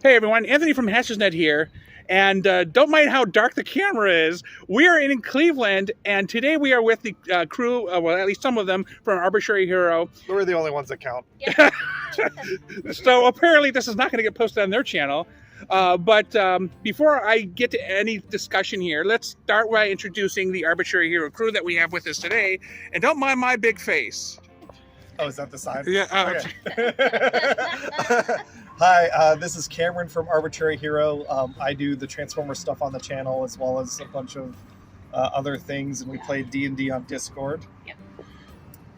Hey everyone, Anthony from HaslageNet here, and don't mind how dark the camera is. We are in Cleveland, and today we are with the crew, well, at least some of them, from Arbitrary Hero. We're the only ones that count. Yeah. So apparently this is not going to get posted on their channel. But before I get to any discussion here, let's start by introducing the Arbitrary Hero crew that we have with us today. And don't mind my big face. Oh, is that the sign? Yeah. Okay. Hi, this is Cameron from Arbitrary Hero. I do the Transformer stuff on the channel as well as a bunch of other things, and we play D&D on Discord.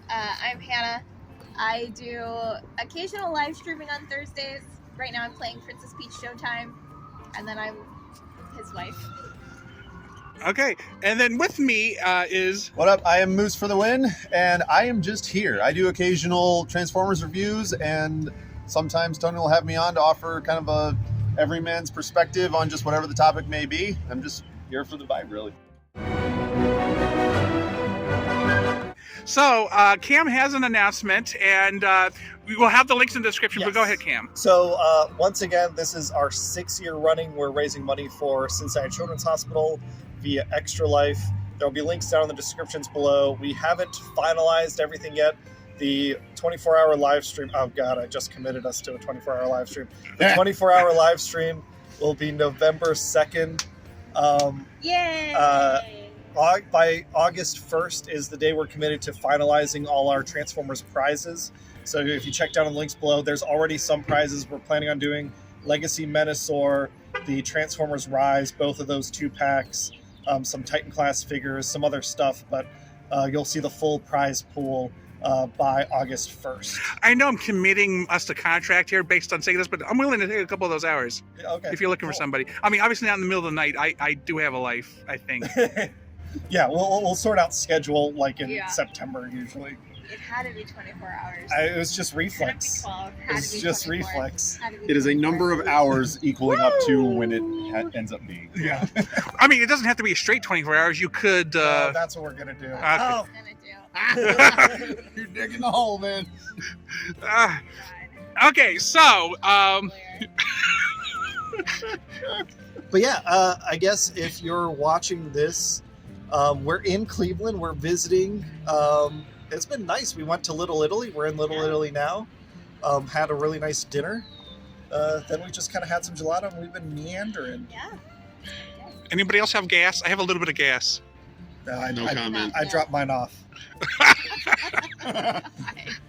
I'm Hannah. I do occasional live streaming on Thursdays. Right now I'm playing Princess Peach Showtime, and then I'm his wife. Okay, and then with me is... What up? I am Moose for the win, and I am just here. I do occasional Transformers reviews, and sometimes Tony will have me on to offer kind of a everyman's perspective on just whatever the topic may be. I'm just here for the vibe, really. So, Cam has an announcement, and we will have the links in the description, but go ahead, Cam. So, once again, this is our 6th year running. We're raising money for Cincinnati Children's Hospital via ExtraLife. There will be links down in the descriptions below. We haven't finalized everything yet. The 24-hour live stream, oh God, I just committed us to a 24-hour live stream. The 24-hour live stream will be November 2nd. Yay! By August 1st is the day we're committed to finalizing all our Transformers prizes. So if you check down in the links below, there's already some prizes we're planning on doing. Legacy Menasor, the Transformers Rise, both of those 2 packs, some Titan class figures, some other stuff, but you'll see the full prize pool by August 1st. I know I'm committing us to contract here based on saying this, but I'm willing to take a couple of those hours Okay, if you're looking for somebody. I mean, obviously not in the middle of the night. I do have a life, I think. Yeah, we'll sort out schedule like in Yeah. September usually. It had to be 24 hours. It was just reflex. It's just reflex. It is a number of hours equaling up to when it ends up being. Yeah. I mean, it doesn't have to be a straight 24 hours. You could... That's what we're gonna do. That's what I was gonna do. You're digging the hole, man. Okay, so... But yeah, I guess if you're watching this, we're in Cleveland. We're visiting. It's been nice. We went to Little Italy. We're in Little Italy now. Had a really nice dinner. Then we just kind of had some gelato, and we've been meandering. Yeah. Anybody else have gas? I have a little bit of gas. No comment. I dropped mine off.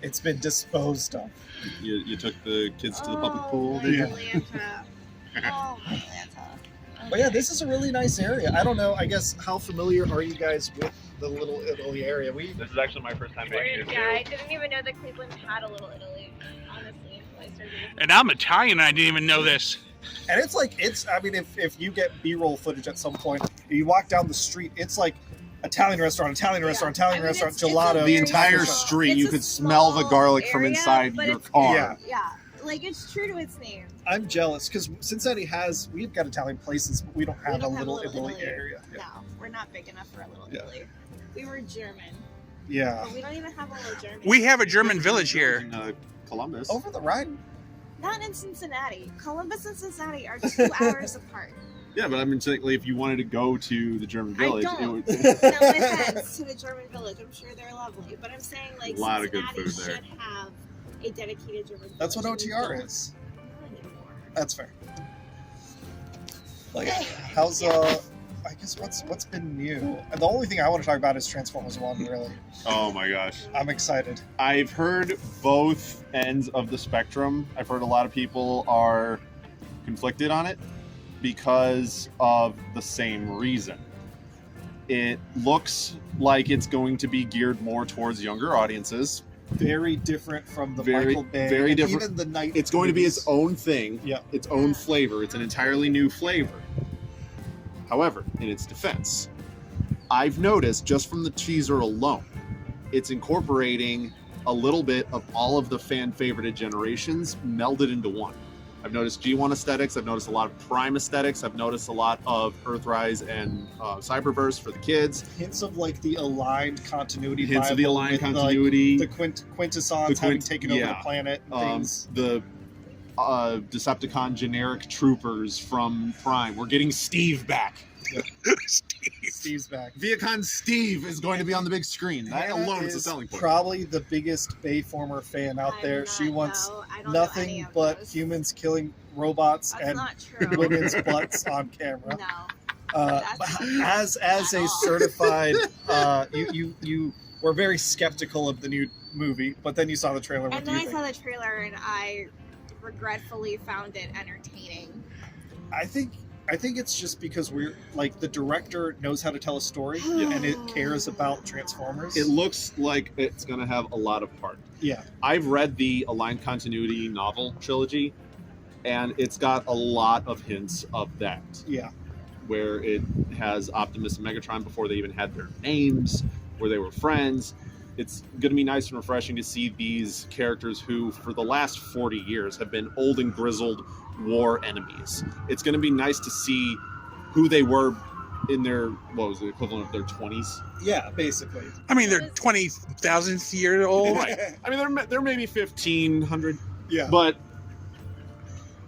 It's been disposed of. You took the kids to the public pool, my did you? Atlanta. Oh, my Atlanta. But yeah, this is a really nice area. I don't know. I guess how familiar are you guys with the Little Italy area? This is actually my first time being here. Yeah, I didn't even know that Cleveland had a Little Italy, honestly. Until I started looking. And I'm Italian, and I didn't even know this. And it's like, I mean, if you get B-roll footage at some point, you walk down the street, it's like Italian restaurant, Italian restaurant, Italian restaurant, gelato. The entire street, you could smell the garlic from inside your car. Yeah. Yeah, like it's true to its name. I'm jealous because Cincinnati we've got Italian places, but we don't have a Little Italy area. No, we're not big enough for a Little Yeah. Italy. We were German, Yeah. but we don't even have a Little German. We have a German village here. In Columbus. Over the Rhine? Not in Cincinnati. Columbus and Cincinnati are 2 hours apart. Yeah, but I mean, technically, if you wanted to go to the German village, I don't. it would. No offense to the German village. I'm sure they're lovely, but I'm saying like A lot of good Cincinnati food there. should have a dedicated German village. That's what and we OTR don't. is. Not anymore. That's fair. Like, how's I guess what's been new? And the only thing I want to talk about is Transformers 1, really. Oh my gosh. I'm excited. I've heard both ends of the spectrum. I've heard a lot of people are conflicted on it because of the same reason. It looks like it's going to be geared more towards younger audiences. Very different from the Very- Michael Bay. very and different. Even the night. It's going to be its own thing, Yeah. its own flavor. It's an entirely new flavor. However, in its defense, I've noticed just from the teaser alone, it's incorporating a little bit of all of the fan-favorited generations melded into one. I've noticed G1 aesthetics. I've noticed a lot of Prime aesthetics. I've noticed a lot of Earthrise and Cyberverse for the kids. Hints of like the aligned continuity. Hints of the Bible aligned with, continuity. Like, the quintessence having taken over the planet. And things. The Decepticon generic troopers from Prime. We're getting Steve back. Steve's back. Viacon Steve is going to be on the big screen. That Hannah alone is a is selling point. probably the biggest Bayformer fan out there. She wants nothing but humans killing robots That's and not true. women's butts on camera. No. As a certified, you were very skeptical of the new movie, but then you saw the trailer. What And do then you I think? saw the trailer and I regretfully found it entertaining. I think it's just because we're like the director knows how to tell a story and it cares about Transformers. It looks like it's going to have a lot of heart. Yeah. I've read the Aligned Continuity novel trilogy, and it's got a lot of hints of that. Yeah. Where it has Optimus and Megatron before they even had their names, where they were friends. It's going to be nice and refreshing to see these characters who, for the last 40 years, have been old and grizzled war enemies. It's going to be nice to see who they were in their, what was the equivalent of their 20s? Yeah, basically. I mean, they're 20,000th year old. Right. I mean, they're maybe 1,500, Yeah. but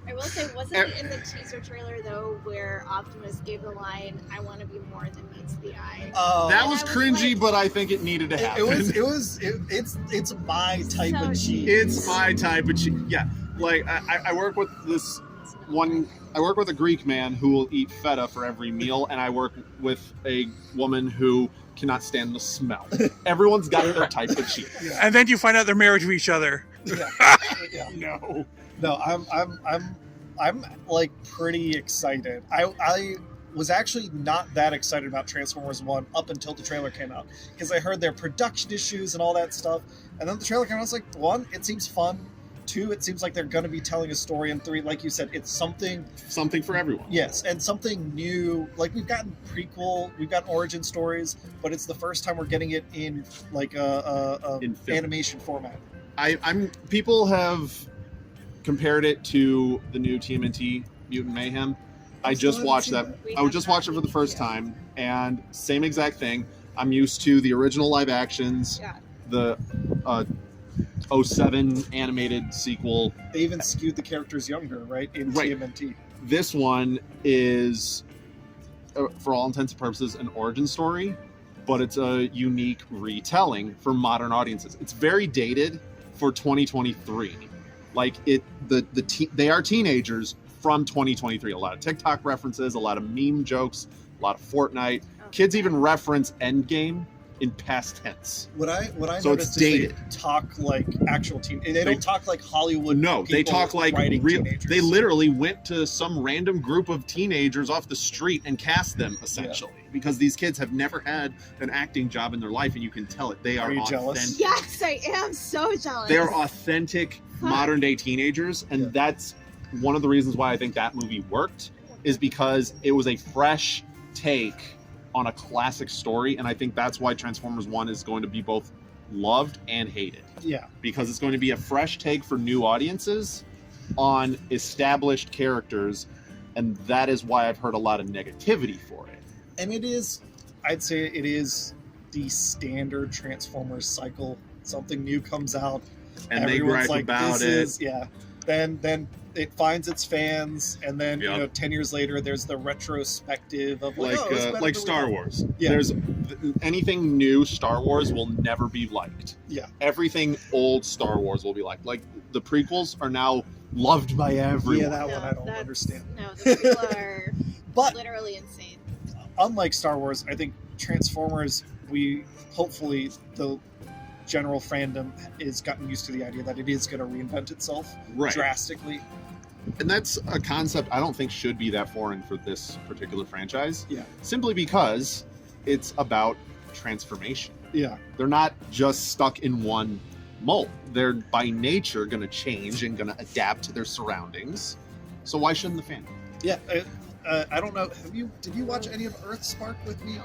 I will say, wasn't it in the teaser trailer though, where Optimus gave the line, "I want to be more than meets the eye." that And was I was cringy, like- but I think it needed to happen. It's my type So of cheese. It's my type of cheese. Yeah, like I work with this one. I work with a Greek man who will eat feta for every meal, and I work with a woman who cannot stand the smell. Everyone's got their type of cheese. Yeah. And then you find out they're married to each other. Yeah. Yeah. No. No, I'm like pretty excited. I was actually not that excited about Transformers 1 up until the trailer came out because I heard their production issues and all that stuff. And then the trailer came out, I was like, 1, it seems fun. 2, it seems like they're going to be telling a story. And 3, like you said, it's something for everyone. Yes, and something new. Like we've gotten origin stories, but it's the first time we're getting it in like a In film. animation format. People have compared it to the new TMNT Mutant Mayhem. I still just haven't watched seen that. We I have just not watched it for the seen first it. time, and same exact thing. I'm used to the original live actions, Yeah. the 07 animated sequel. They even skewed the characters younger, right? In Right. TMNT. This one is, for all intents and purposes, an origin story, but it's a unique retelling for modern audiences. It's very dated for 2023. Like they are teenagers from 2023. A lot of TikTok references, a lot of meme jokes, a lot of Fortnite. Kids even reference Endgame in past tense. What I So noticed it's is they dated. talk like actual teen. They don't talk like Hollywood. No, they people talk like writing real. teenagers. They literally went to some random group of teenagers off the street and cast them essentially, because these kids have never had an acting job in their life, and you can tell it. They are, Are you authentic. jealous? Yes, I am so jealous. They're authentic modern day teenagers, and Yeah. that's one of the reasons why I think that movie worked, is because it was a fresh take on a classic story, and I think that's why Transformers 1 is going to be both loved and hated, Yeah. because it's going to be a fresh take for new audiences on established characters, and that is why I've heard a lot of negativity for it. And it is, I'd say it is the standard Transformers cycle. Something new comes out, And they everyone's gripe like, about this it. is, yeah. Then it finds its fans, and then Yep. 10 years later, there's the retrospective of like, like oh, it's better like than Star we Wars. Yeah. There's anything new Star Wars will never be liked. Yeah. Everything old Star Wars will be liked. Like the prequels are now loved by thought. everyone. Yeah, that one I don't that's- understand. No, the people are But literally insane. unlike Star Wars, I think Transformers, hopefully the general fandom is gotten used to the idea that it is going to reinvent itself Right. drastically. And that's a concept I don't think should be that foreign for this particular franchise. Yeah. Simply because it's about transformation. Yeah. They're not just stuck in one mold. They're by nature going to change and going to adapt to their surroundings. So why shouldn't the fandom? Yeah. I don't know. Did you watch any of Earthspark with me?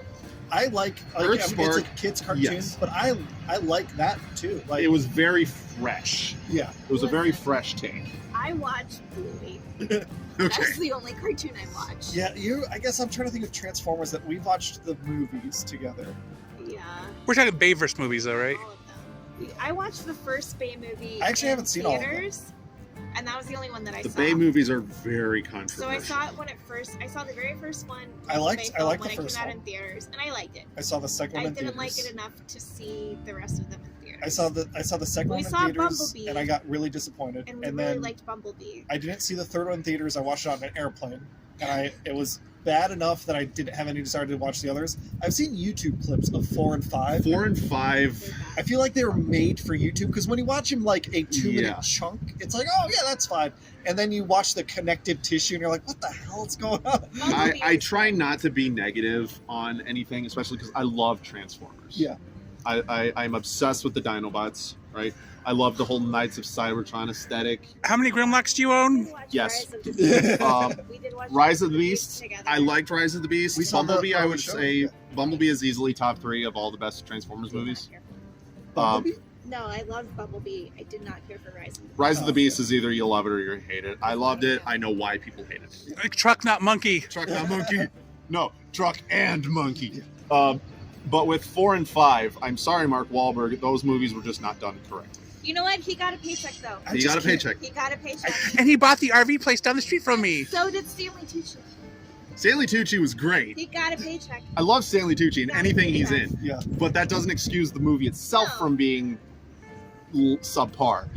I like Earthspark, it's a kids cartoon, yes. but I like that too. Like It was very fresh. yeah. It was a very fresh take. I watched Bluey. Okay. That's the only cartoon I watched. Yeah, I guess I'm trying to think of Transformers that we watched the movies together. Yeah. We're talking Bayverse movies, though, right? All of them. I watched the first Bay movie. I actually in haven't seen all of them. theaters, and that was the only one that I The saw. Bay movies are very controversial. So I saw it when it first. I saw the very first one. I liked the the when first it came out one. in theaters, and I liked it. I saw the second one I in didn't theaters. like it enough to see the rest of them in theaters. I saw the second We one in saw theaters, Bumblebee. and I got really disappointed. and we And really then liked Bumblebee. I didn't see the third one in theaters. I watched it on an airplane, and it was bad enough that I didn't have any desire to watch the others. I've seen YouTube clips of 4 and 5. 4 and 5. I feel like they were made for YouTube because when you watch them like a 2-minute Yeah. chunk, it's like, oh yeah, that's fine. And then you watch the connective tissue, and you're like, what the hell is going on? Bumblebee I was try fun. not to be negative on anything, especially because I love Transformers. Yeah. I'm obsessed with the Dinobots, right? I love the whole Knights of Cybertron aesthetic. How many Grimlocks do you We own? did watch Yes. Rise of the Beast. Um, We did watch Rise of the Beast. together. I liked Rise of the Beast. We saw the Bumblebee, I early would show, say, yeah. Bumblebee is easily top 3 of all the best Transformers movies. Bumblebee? No, I loved Bumblebee. I did not care for Rise of the Beast. Rise of the Oh, Beast is either you love it or you hate it. I loved it. I know why people hate it. Like truck, not monkey. Truck, not monkey. No, truck and monkey. But with 4 and 5, I'm sorry, Mark Wahlberg, those movies were just not done correctly. You know what? He got a paycheck though. I He just got a can't- paycheck. He got a paycheck. And he bought the RV place down the street from me. So did Stanley Tucci. Stanley Tucci was great. He got a paycheck. I love Stanley Tucci in anything he's in, Yeah. but that doesn't excuse the movie itself No. from being subpar.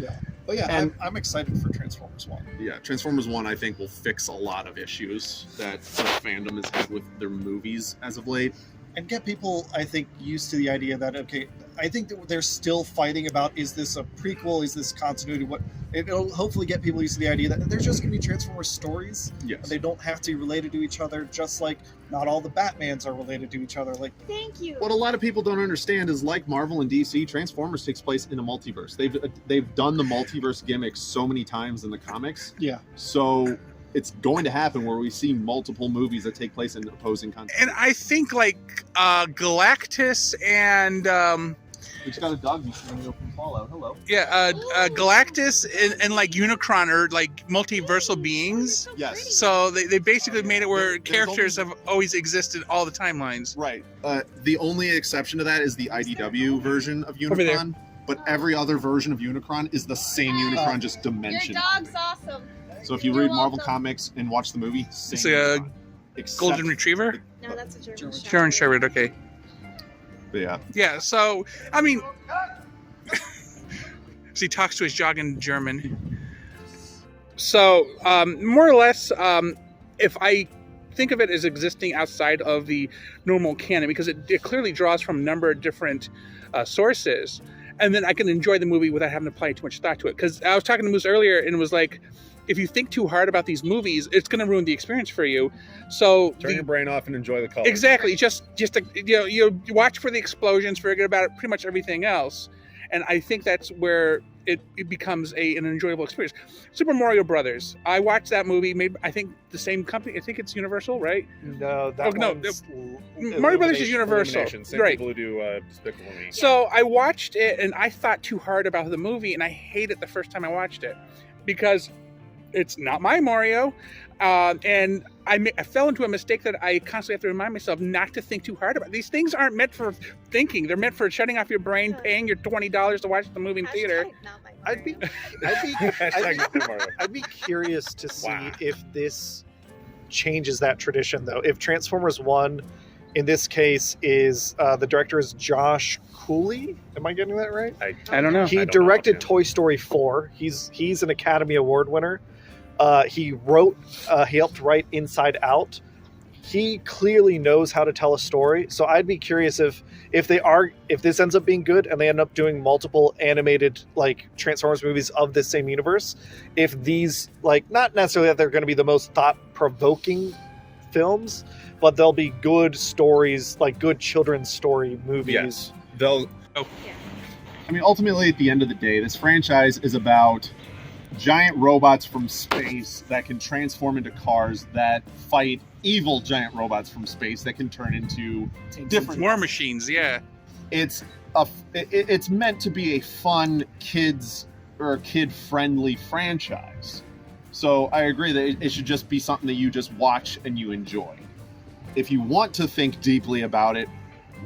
But yeah, And- I'm excited for Transformers 1. Yeah, Transformers 1, I think, will fix a lot of issues that the fandom has had with their movies as of late. And get people, I think, used to the idea that, okay, I think that they're still fighting about, is this a prequel, is this continuity? It'll hopefully get people used to the idea that there's just going to be Transformers stories, Yes. and they don't have to be related to each other, just like not all the Batmans are related to each other. Like, Thank you. What a lot of people don't understand is, like Marvel and DC, Transformers takes place in a multiverse. They've done the multiverse gimmick so many times in the comics. yeah, So it's going to happen where we see multiple movies that take place in opposing countries. And I think like Galactus and We just got a dog coming up from Fallout. Hello. Galactus and like Unicron are like multiversal beings. Yes. So they basically made it where There's characters have always existed all the timelines. Right. The only exception to that is the IDW version of Over there. Unicron. But every other version of Unicron is the same Unicron, just Your dimension. dog's awesome. So if you You're read Marvel welcome. comics and watch the movie, same It's a Unicron. Except- Golden Retriever. No, that's a German Shepherd. Sharon Sherwood. Okay. Yeah. Yeah. So I mean, so he talks to his dog in German. So more or less, if I think of it as existing outside of the normal canon, because it clearly draws from a number of different sources, and then I can enjoy the movie without having to apply too much thought to it. Because I was talking to Moose earlier, and it was like, if you think too hard about these movies, it's going to ruin the experience for you. So Turn your brain off and enjoy the color. exactly, just you watch for the explosions, forget about pretty much everything else, and I think that's where it becomes an enjoyable experience. Super Mario Brothers. I watched that movie. Maybe I think the same company. I think it's Universal, right? No, that no, one's Mario Brothers is Universal. Illumination. Same Right. people who do Despicable Me. So I watched it, and I thought too hard about the movie, and I hated it the first time I watched it because it's not my Mario, and I fell into a mistake that I constantly have to remind myself not to think too hard about. These things aren't meant for thinking; they're meant for shutting off your brain, paying your $20 to watch the movie in theater. Hashtag not my I'd be, Hashtag not Mario. I'd be curious to see Wow. if this changes that tradition, though. If Transformers 1, in this case, is the director is Josh Cooley. Am I getting that right? I don't know. He don't know directed him. Toy Story 4. He's an Academy Award winner. He helped write Inside Out. He clearly knows how to tell a story. So I'd be curious if this ends up being good and they end up doing multiple animated like Transformers movies of this same universe, if these, like, not necessarily that they're going to be the most thought-provoking films, but they'll be good stories, like good children's story movies. Yes. They'll I mean, ultimately, at the end of the day, this franchise is about giant robots from space that can transform into cars that fight evil giant robots from space that can turn into different War machines, yeah. It's meant to be a fun kid-friendly franchise. So I agree that it should just be something that you just watch and you enjoy. If you want to think deeply about it,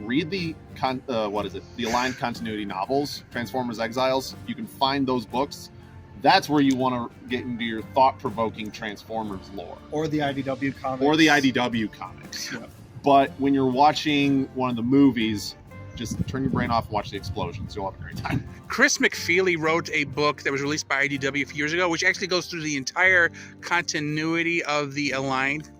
read the Aligned Continuity novels, Transformers Exiles. You can find those books. That's where you want to get into your thought-provoking Transformers lore. Or the IDW comics. Or the IDW comics. Yeah. But when you're watching one of the movies, just turn your brain off and watch the explosions. You'll have a great time. Chris McFeely wrote a book that was released by IDW a few years ago, which actually goes through the entire continuity of the Aligned.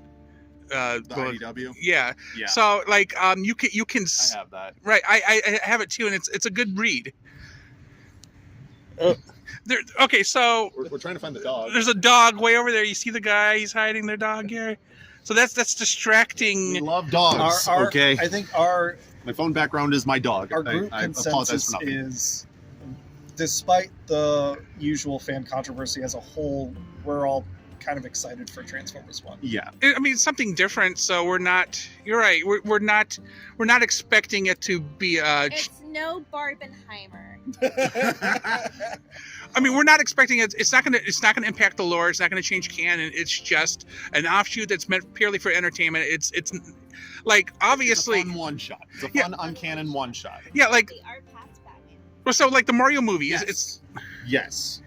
The book. IDW? Yeah. Yeah. So like you can I have that. right. I have it too, and it's a good read. There, okay, so We're trying to find the dog. there's a dog way over there. You see the guy? He's hiding their dog here. So that's We distracting. love dogs. Our, okay. I think our My phone background is my dog. group I apologize consensus for nothing. is, despite the usual fan controversy as a whole, we're all kind of excited for Transformers 1. Yeah. I mean, something different. So we're not. You're right. We're not expecting it to be It's no Barbenheimer. I mean, we're not expecting it. It's not gonna impact the lore. It's not gonna change canon. It's just an offshoot that's meant purely for entertainment. It's like obviously, It's a fun one shot. It's a Yeah. fun uncanon one shot. yeah, like The art path's back. so like the Mario movie. Yes. It's Yes.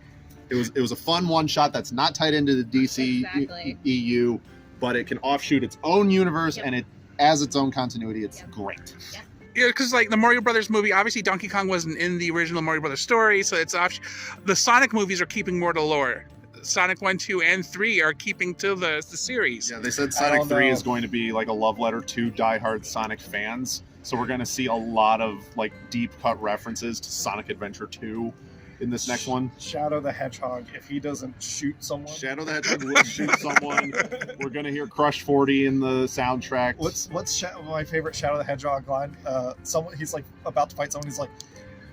It was a fun one shot that's not tied into the DC Exactly. EU, but it can offshoot its own universe Yep. and it has its own continuity. It's Yep. great. yeah, because like the Mario Brothers movie, obviously Donkey Kong wasn't in the original Mario Brothers story, so it's off. The Sonic movies are keeping more to lore. Sonic 1, 2, and 3 are keeping to the series. Yeah, they said I Sonic don't 3 know. is going to be like a love letter to diehard Sonic fans. So we're going to see a lot of like deep cut references to Sonic Adventure 2 in this next one. Shadow the Hedgehog, if he doesn't shoot someone. Shadow the Hedgehog will shoot someone. We're going to hear Crush 40 in the soundtrack. What's my favorite Shadow the Hedgehog line? Someone he's like about to fight someone. He's like,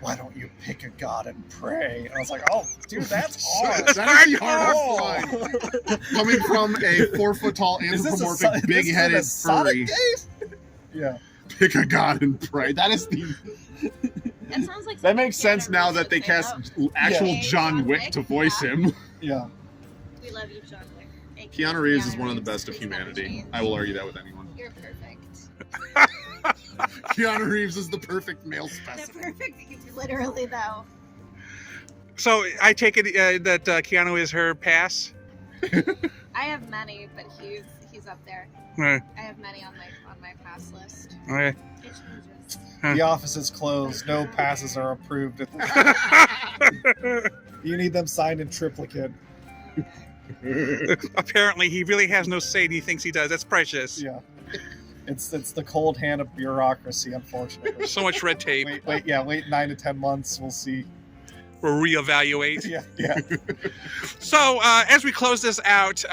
"Why don't you pick a god and pray?" And I was like, "Oh, dude, that's hard." That is the hardest Oh. line. Coming from a 4 foot tall Is this anthropomorphic this big headed is a Sonic furry. game? Yeah. Pick a god and pray. That is the. That sounds like That makes something sense now Keanu that they Reeves would cast say, actual Yeah. John Wick to voice him. Yeah. "Oh, we love you, John Wick." Keanu Reeves is one of the Keanu best of Reeves, please never humanity. change. I will argue that with anyone. You're perfect. Keanu Reeves is the perfect male The specimen. perfect, literally though. So I take it that Keanu is her pass. I have many, but he's up there. Uh, I have many on my pass list. okay. It changes. The office is closed. No passes are approved. You need them signed in triplicate. Apparently, he really has no say, and he thinks he does. That's precious. Yeah. It's the cold hand of bureaucracy, unfortunately. So much red tape. Wait 9 to 10 months. We'll see. We'll reevaluate. Yeah. So as we close this out,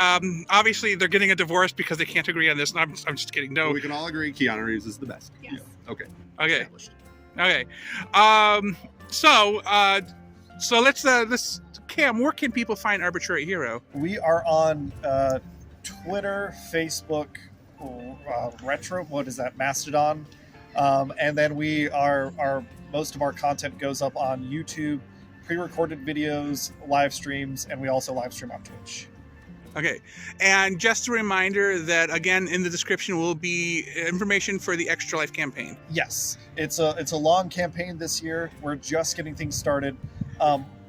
obviously they're getting a divorce because they can't agree on this. And I'm just kidding. No. We can all agree Keanu Reeves is the best. Yes. Okay. Okay. Established. Okay. So let's Cam, where can people find Arbitrary Hero? We are on Twitter, Facebook, Retro. What is that? Mastodon. And then we are most of our content goes up on YouTube, pre-recorded videos, live streams, and we also live stream on Twitch. Okay. And just a reminder that again in the description will be information for the ExtraLife campaign. Yes, it's a long campaign this year. We're just getting things started,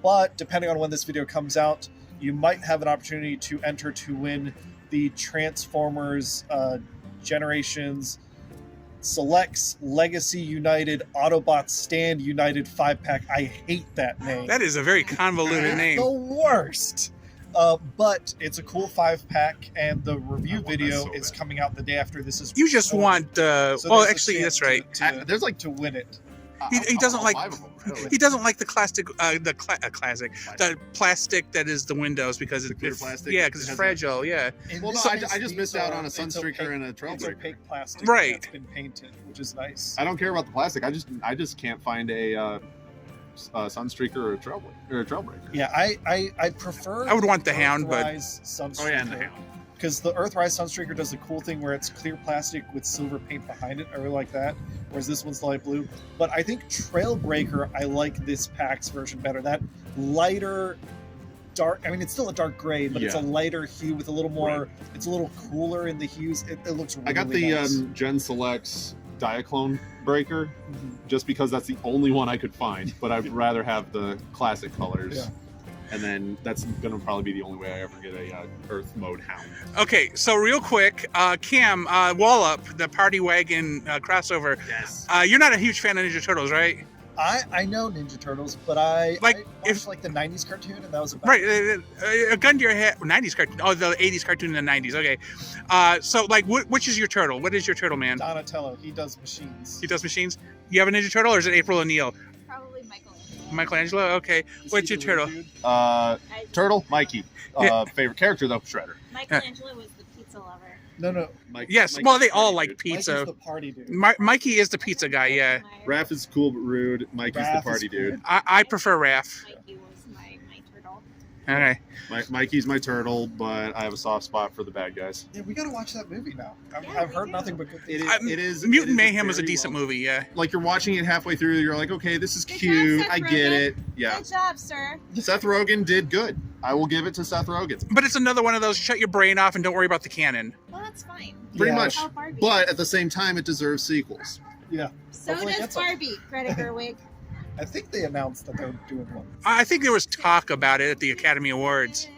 but depending on when this video comes out, you might have an opportunity to enter to win the Transformers Generations Selects Legacy United Autobots Stand United 5-pack. I hate that name. That is a very convoluted It's name. the worst. But it's a cool 5-pack, and the review I want that video so is bad. coming out the day after this is. You just recorded. want So oh there's a actually chance that's right. to There's like to win it. He doesn't all like- 5 of them, really. He doesn't like the classic classic the plastic that is the windows because The clear it's plastic? yeah because It it's has fragile. Yeah. In Well, no, this I case, just these missed out are- on a it's Sunstreaker opaque- and a It's Trailbreaker. opaque plastic Right. that's been painted, which is nice. I don't care about the plastic. I just can't find a Sunstreaker or a Trailbreaker. Yeah, I prefer. I would want the Hound, but- Sunstreaker. Oh yeah, and the Hound. Because the Earthrise Sunstreaker does the cool thing where it's clear plastic with silver paint behind it. I really like that. Whereas this one's light blue. But I think Trailbreaker, I like this PAX version better. That lighter, dark. I mean, it's still a dark gray, but it's a Yeah. lighter hue with a little more. Right. It's a little cooler in the hues. It looks really I got the nice. Gen Selects Diaclone Breaker Mhm. just because that's the only one I could find. But I'd rather have the classic colors. Yeah. And then that's going to probably be the only way I ever get a Earth mode hound. Okay, so real quick, Cam, Wallop, the Party Wagon crossover. Yes. You're not a huge fan of Ninja Turtles, right? I know Ninja Turtles, but I Like, watched like the '90s cartoon, and that was about Right, a gun to your head. 90s cartoon. Oh, the 80s cartoon in the 90s. Okay, so like, which is your turtle? What is your turtle, man? Donatello. He does machines. He does machines. You have a Ninja Turtle, or is it April O'Neil? Probably Michelangelo. Michelangelo. Okay, what's your turtle? Turtle, Mikey. Favorite character though, Shredder. Michelangelo was the pizza lover. No. Yes, well, they all like pizza. Mikey's the party dude. Mikey is the pizza guy. Yeah, Raph is cool but rude. Mikey's Raph the is party cool. dude. I prefer Raph. Mikey was my turtle. Okay. Mikey's my turtle, but I have a soft spot for the bad guys. Yeah, we gotta watch that movie now. Yeah, I've we heard do. nothing but good It things. is. Mutant Mayhem was a decent movie. movie. Yeah. Like you're watching it halfway through, you're like, okay, this is Good job, cute. Seth I get Rogen. it. Yeah. Good job, sir. Seth Rogen did good. I will give it to Seth Rogen. But it's another one of those shut your brain off and don't worry about the canon. Well, that's fine. Pretty Yeah. much. How Barbie. But at the same time, it deserves sequels. Yeah, So Hopefully it does gets 'em. Barbie, Greta Gerwig. I think they announced that they're doing one. I think there was talk about it at the Academy Awards.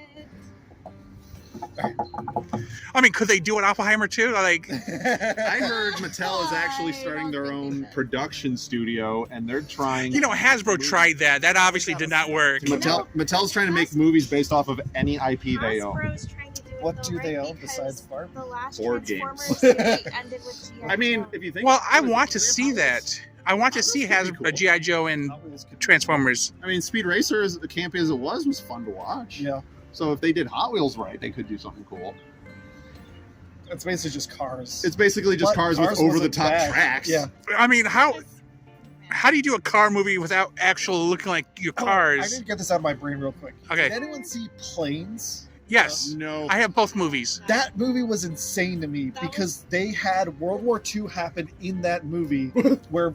I mean, could they do an Oppenheimer too? Like, I heard Mattel is actually starting their own production studio, and they're trying. you know, Hasbro tried that. That obviously did not work. Mattel's trying to make movies based off of any IP they own. Hasbro's trying to do it What though, do they right? own Because besides Barbie? The last Board games. Transformers movie ended with G.I. I mean, Joe. if you think. Well, I about it, want to see that. I want to see That would be Hasbro, cool. G.I. Joe and Hot Wheels could- Transformers. I mean, Speed Racer, as campy as it was fun to watch. Yeah, So if they did Hot Wheels right, they could do something cool. it's basically just cars. It's basically just But cars with wasn't over-the-top bad. tracks. Yeah. I mean, how do you do a car movie without actual looking like your Oh, I cars? need to get this out of my brain real quick. Okay. Did anyone see Planes? Yes, No. I have both movies. That movie was insane to me That because they had World War II happen in that movie where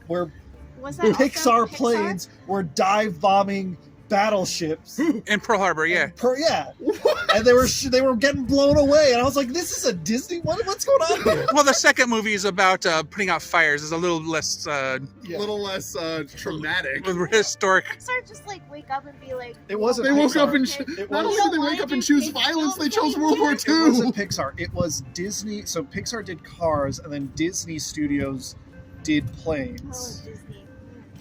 Was that also Pixar planes were dive bombing battleships. In Pearl Harbor, yeah. And they were getting blown away, and I was like, "This is a Disney. What's going on here?" Well, the second movie is about putting out fires. It's a little less A little less traumatic. historic. Pixar just like wake up and be like, It wasn't. They woke Pixar. up and It not was- only did they wake up and choose violence, they chose World War It II. wasn't Pixar. It was Disney. So Pixar did Cars, and then Disney Studios did oh, Planes. Disney.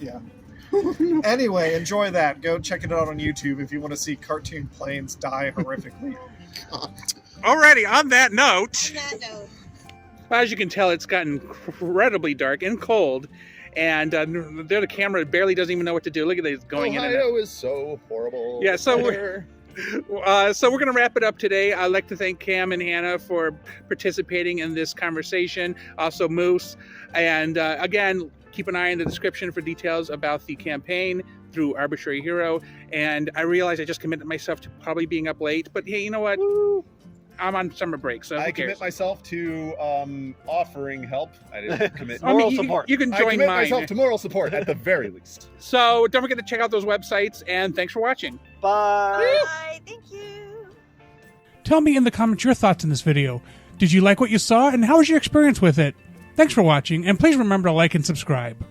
Yeah. Anyway, enjoy that. Go check it out on YouTube if you want to see cartoon planes die horrifically. Alrighty, on that note, On that note, as you can tell, it's gotten incredibly dark and cold. And there the camera barely doesn't even know what to do. Look at it going in and out. Ohio is so horrible. Yeah, so we're going to wrap it up today. I'd like to thank Cam and Hannah for participating in this conversation. Also, Moose. And again, keep an eye in the description for details about the campaign through Arbitrary Hero. And I realize I just committed myself to probably being up late. But hey, you know what? I'm on summer break, so who I cares? commit myself to offering help. I didn't commit. I mean, Moral you- support. You can I join commit mine. myself to moral support at the very least. So don't forget to check out those websites. And thanks for watching. Bye. bye. Thank you. Tell me in the comments your thoughts on this video. Did you like what you saw, and how was your experience with it? Thanks for watching, and please remember to like and subscribe.